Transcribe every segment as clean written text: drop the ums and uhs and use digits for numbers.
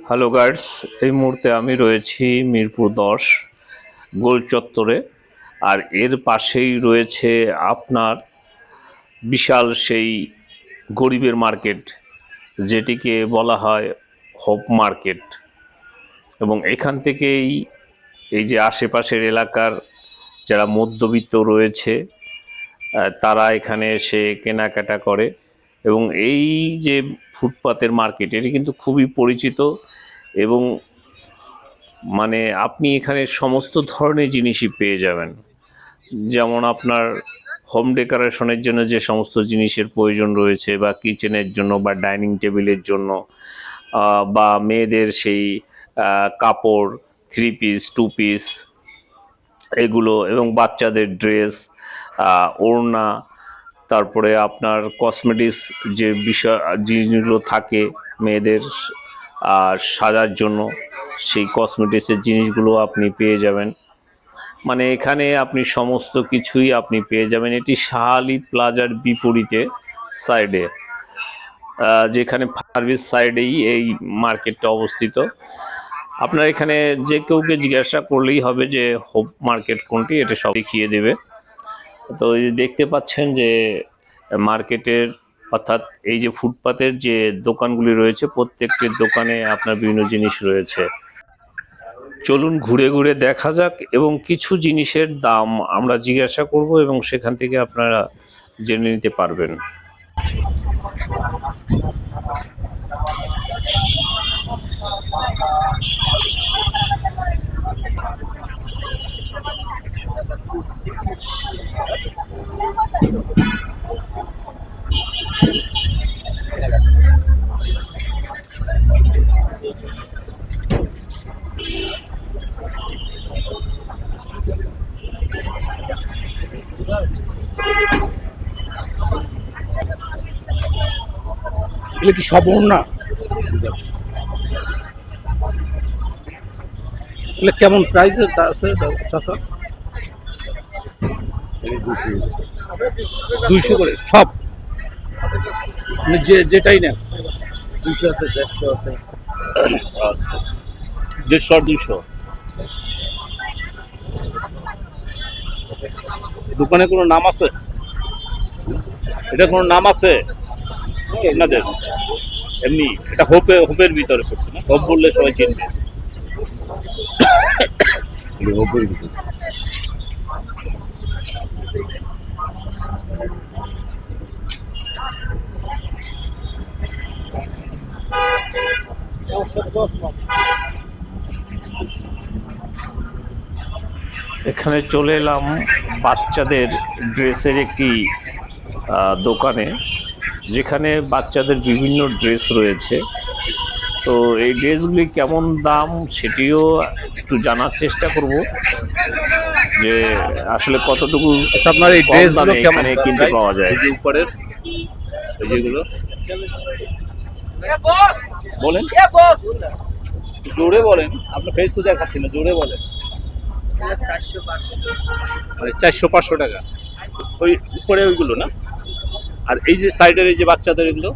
Hello guides, এই মুহূর্তে আমি রয়েছি মিরপুর 10 গোল চত্বরে। আর এর পাশেই রয়েছে আপনার বিশাল সেই গরিবের মার্কেট, যেটিকে বলা হয় হোপ মার্কেট। এবং এখান থেকেই এই যে আশেপাশের এলাকার যারা মধ্যবিত্ত রয়েছে তারা এখানে এসে কেনাকাটা করে। এবং এই যে ফুটপাতের মার্কেট, এটি কিন্তু খুবই পরিচিত। এবং মানে আপনি এখানে সমস্ত ধরনের জিনিসই পেয়ে যাবেন, যেমন আপনার হোম ডেকোরেশনের জন্য যে সমস্ত জিনিসের প্রয়োজন রয়েছে, বা কিচেনের জন্য, বা ডাইনিং টেবিলের জন্য, বা মেয়েদের সেই কাপড়, 3 পিস 2 পিস এগুলো, এবং বাচ্চাদের ড্রেস, ওড়না, তারপরে আপনার কসমেটিক্স যে বিষয় জিনিসগুলো থাকে মেয়েদের সাজার জন্য, সেই কসমেটিক্সের জিনিসগুলো আপনি পেয়ে যাবেন। মানে এখানে আপনি সমস্ত কিছুই আপনি পেয়ে যাবেন। এটি শাহ আলী প্লাজার বিপরীতে সাইডে, যেখানে সার্ভিস সাইডেই এই মার্কেটটা অবস্থিত। আপনার এখানে যে কেউকে জিজ্ঞাসা করলেই হবে যে হোপ মার্কেট কোনটি, এটা সব দেখিয়ে দেবে। তো দেখতে পাচ্ছেন যে মার্কেটের অর্থাৎ এই যে ফুটপাতের যে দোকানগুলি রয়েছে, প্রত্যেকটির দোকানে আপনার বিভিন্ন জিনিস রয়েছে। চলুন ঘুরে ঘুরে দেখা যাক, এবং কিছু জিনিসের দাম আমরা জিজ্ঞাসা করব এবং সেখান থেকে আপনারা জেনে নিতে পারবেন। এগুলো কি সব ওড়না? এগুলো কেমন প্রাইস আছে চাচা? 200 করে সব, মানে যেটাই নেন। 200 আছে, 150 আছে। 150 আর 200। দোকানে কোনো নাম আছে? এটা কোনো নাম আছে আপনাদের? এমনি এটা হোপের ভিতরে পড়ছে না? হোপ বললে সবাই চিনবে। হোপের ভিতরে এখানে চলে এলাম বাচ্চাদের ড্রেসের একটি দোকানে, যেখানে বাচ্চাদের বিভিন্ন ড্রেস রয়েছে। তো এই ড্রেসগুলি কেমন দাম সেটিও একটু জানার চেষ্টা করব, যে আসলে কতটুকু আচ্ছা, আপনার এই ড্রেসগুলো কেমন কিনতে পাওয়া যায়। এই যে উপরের এই যেগুলো বলেন, জোরে বলেন, আপনার ফেস তো দেখাচ্ছি না, জোরে বলেন। 400-500 টাকা ওই উপরে ওইগুলো না? আর এই যে সাইডের এই যে বাচ্চাদের এগুলো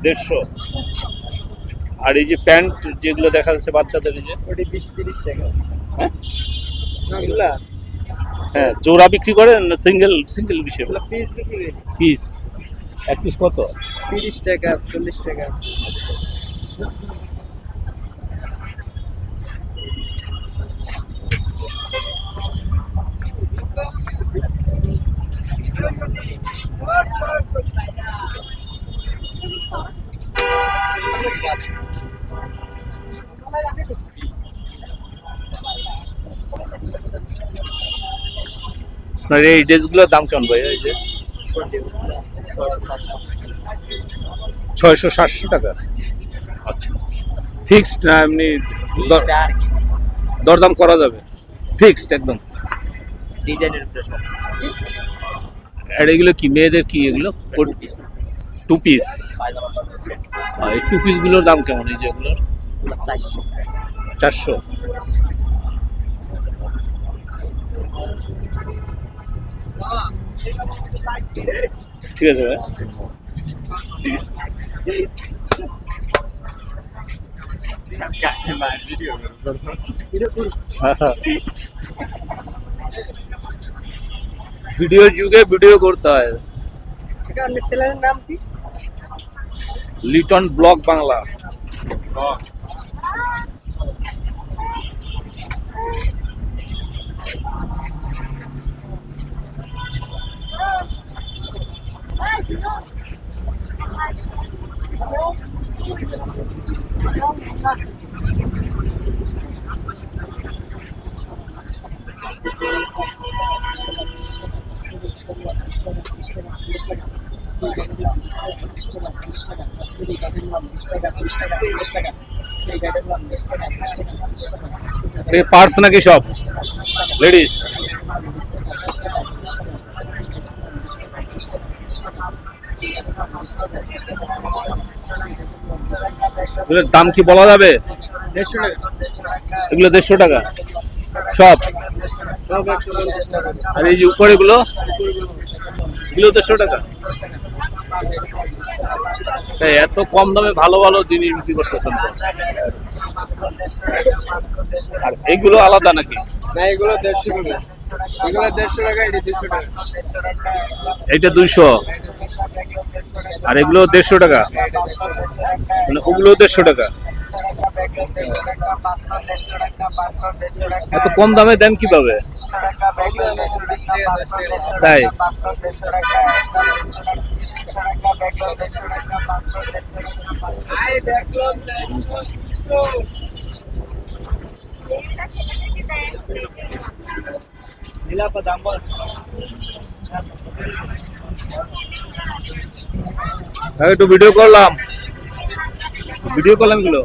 150। আর এই যে প্যান্ট যেগুলো দেখা যাচ্ছে বাচ্চাদের, এই যে 20-30 টাকা। হ্যাঁ হ্যাঁ, জোড়া বিক্রি করেন না সিঙ্গেল বিষয়? পিস বিক্রি করি। পিস, এক পিস কত? 30 টাকা, 40 টাকা। আপনার এই ড্রেসগুলোর দাম কেমন ভাই? এই যে 600-700 টাকা। আচ্ছা, ফিক্সড না এমনি দরদাম করা যাবে? ফিক্সড একদম। ডিজাইনের উপরে সব। আর এগুলো কি মেয়েদের? কি এগুলো? 2 পিস। এই 2 পিসগুলোর দাম কেমন? এই যে এগুলোর 400। ঠিক আছে ভাই। ভিডিও যুগে ভিডিও করতে হয়। আপনার ছেলের নাম কি? লিটন ব্লগ বাংলা। পার্স নাকি সব লেডিস? এগুলোর দাম কি বলা যাবে? 150 টাকা। এগুলো 150 টাকা সব। সব 150 টাকা। আর এই যে উপরে গুলো, এগুলো 150 টাকা। তাই এত কম দামে ভালো ভালো জিনিস বিক্রি করতেছেন তো। আর এইগুলো আলাদা নাকি? না, এগুলো 150 টাকা। এগুলো 150 টাকা, এটা 200 টাকা। এইটা 200 আর এগুলো 150 টাকা, মানে ওগুলো 150 টাকা। এত কম দামে দেন কিভাবে? তাই একটু ভিডিও করলাম এগুলো।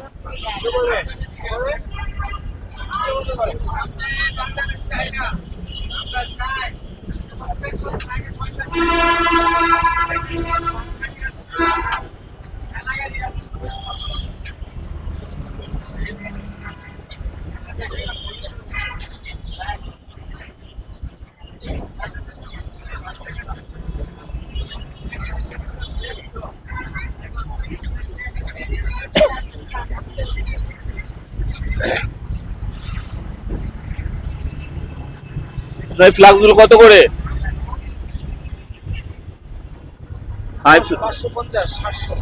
ফ্লাক্স গুলো কত করে? 550, 700।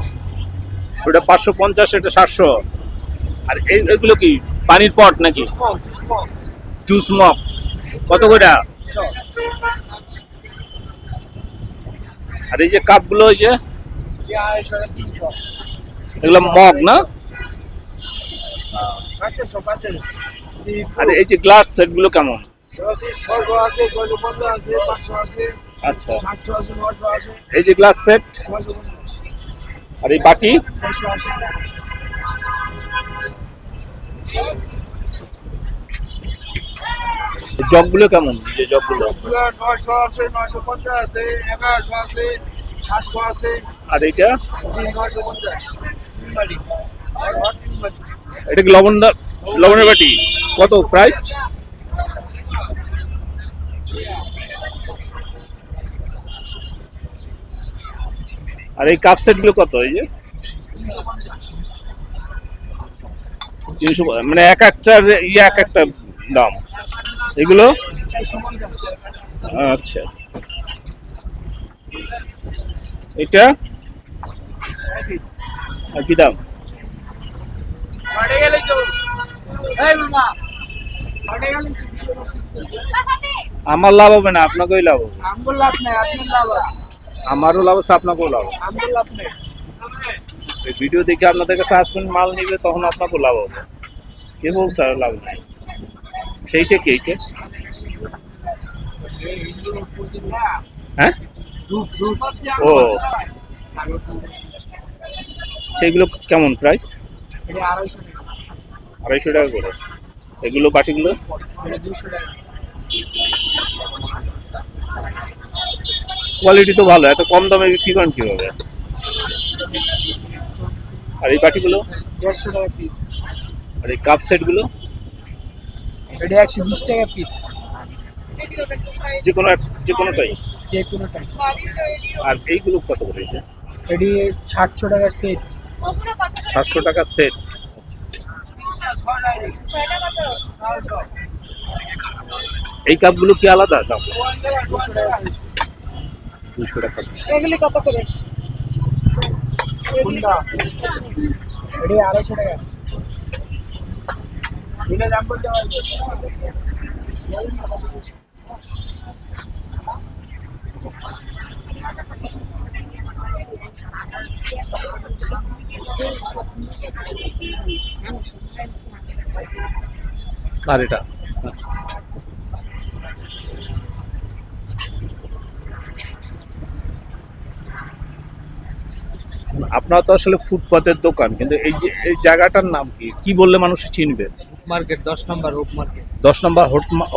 ওটা 550, এটা 700। আর এইগুলো কি পানির পট নাকি? জুস মগ কত করে? আর এই যে কাপ গুলো, ওই যে এগুলো মগ না? আর এই যে গ্লাস সেট গুলো কেমন? আচ্ছা, এই যে গ্লাস সেট আর এই বাটি, জগ গুলো কেমন? এই যে জগ গুলো 900 আছে, 950 আছে, 1100 আছে, 700 আছে, আর এইটা 950। এটা কি লবণের বাটি? কত প্রাইস? আর এই কাপ সেট গুলো কত? এই যে 300, মানে এক একটার এক একটা দাম। এগুলো আচ্ছা, এটা আর কি দাম? আমার লাভ হবে না, আপনাকেই লাভ হবে। আমারও লাভ আছে, আপনাকেও লাভ আছে। ভিডিও দেখে আপনাদের কাছে আসবেন, মাল নিবে, তখন আপনাকেও লাভ হবে। কে বলছে আর লাভ নেই? সেইটা কি? এইটা হ্যাঁ, ও সেইগুলো কেমন প্রাইস? 250 টাকা করে। এগুলো বাটিগুলো 200 টাকা। কোয়ালিটি তো ভালো, এত কম দামে বিক্রি করেন কিভাবে? আর এই বাটিগুলো 150 টাকা পিস। আর এই কাপ সেট গুলো এটা 120 টাকা পিস। যে কোনোটাই? যে কোনোটাই। আর এইগুলো কত করে? এটি 700 টাকা সেট। 700 টাকা সেট। ছয়টা কত? 900 এই কাপগুলো কি আলাদা দাম? 200 টাকা। 200 টাকা। এগুলি কত করে? কোনটা? এটি 250 টাকা। দিলে দাম বলতে পারবে? আর এটা আপনার তো আসলে ফুটপাতের দোকান, কিন্তু এই যে এই জায়গাটার নাম কি কি বললে মানুষ চিনবে? মার্কেট 10 নম্বর রূপ মার্কেট। 10 নম্বর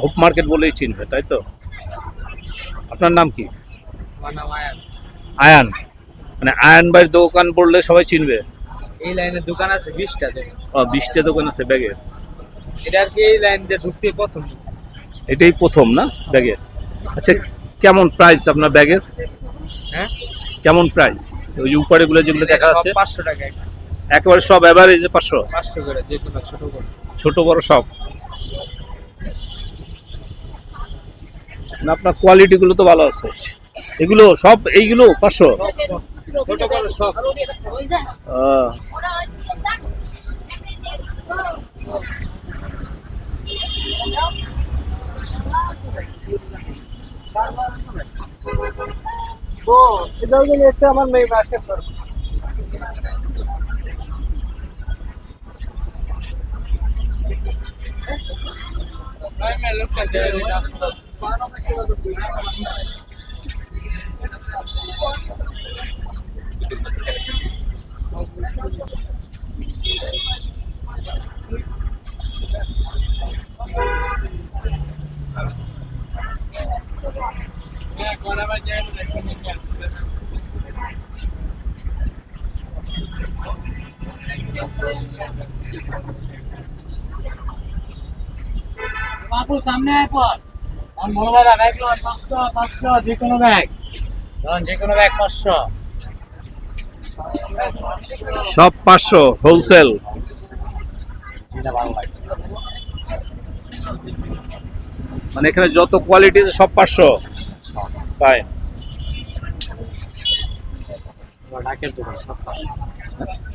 হোপ মার্কেট বলেই চিনবে, তাই তো? আপনার নাম কি? আমার নাম আয়ান। আয়ান, মানে আয়ান ভাইয়ের দোকান বললে সবাই চিনবে? এই লাইনের দোকান আছে 20টা দোকান। 20টা দোকান আছে ব্যাগের। এটা আর কি এই লাইন দিয়ে ঢুকতে প্রথম। এটাই প্রথম না ব্যাগের? আচ্ছা, কেমন প্রাইস আপনার ব্যাগের? হ্যাঁ, কেমন প্রাইস? ওই যে উপরে গুলো যেগুলো দেখা যাচ্ছে 500 টাকা। একেবারে সব এভারেজে 500? 500 করে, যে কোনো ছোট বড়। ছোট বড় সব না? আপনার কোয়ালিটি গুলো তো ভালো আছে। এগুলো সব এইগুলো 500? ছোট বড় সব। ও এটাও যে একটা আমার মেয়ে মার্কেট করবে। বাবু সামনে আয় পর। আমি বলবো না ব্যাগ লো 500 যে কোনো ব্যাগ। যে কোনো ব্যাগ 500। সব 500 হোলসেল? যেটা ভালো লাগে। মানে এখানে যত কোয়ালিটি আছে সব 500? তাই? ডাকের দোকান সব 500।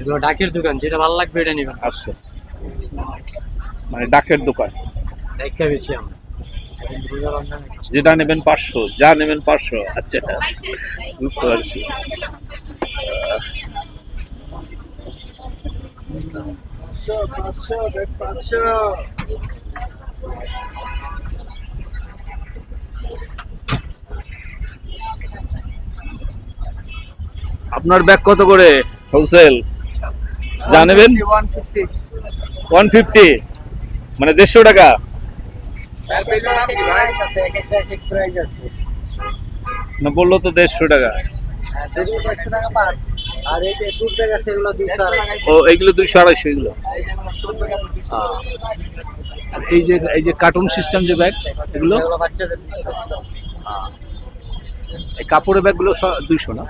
এগুলো ডাকের দোকান, যেটা ভালো লাগবে এটা নিবেন। আচ্ছা, মানে ডাকের দোকান। ডাইকা বেশি আমরা। যেটা নেবেন 500, যা নেবেন 500। আচ্ছা, বুঝতে পারছি। আপনার ব্যাগ কত করে হোলসেল? যা নেবেন 150, মানে 150 টাকা? না, বললো তো 150 টাকা। আর এই যে টুর ব্যাগ আছে এগুলো 200। ও এইগুলো 200 250 এগুলো। আর এই যে কার্টুন সিস্টেম যে ব্যাগ এগুলো? এগুলো বাচ্চাদের। এই কাপড়ের ব্যাগগুলো 200 না?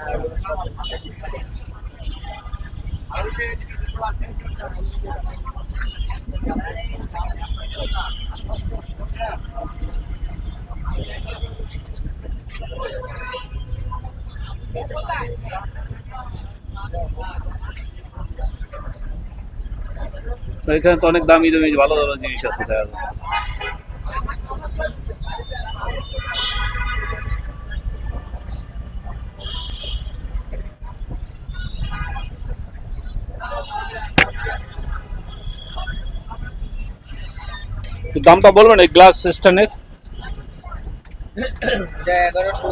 এখানে তো অনেক দামি দামি ভালো ভালো জিনিস আছে দেখা যাচ্ছে। তো দামটা বলবেন এই গ্লাস স্ট্যান্ডের? 1100।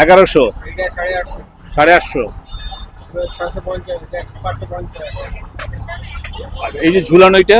1100? এটা 850। 850? 650। 550। আর এই যে ঝুলানো এটা?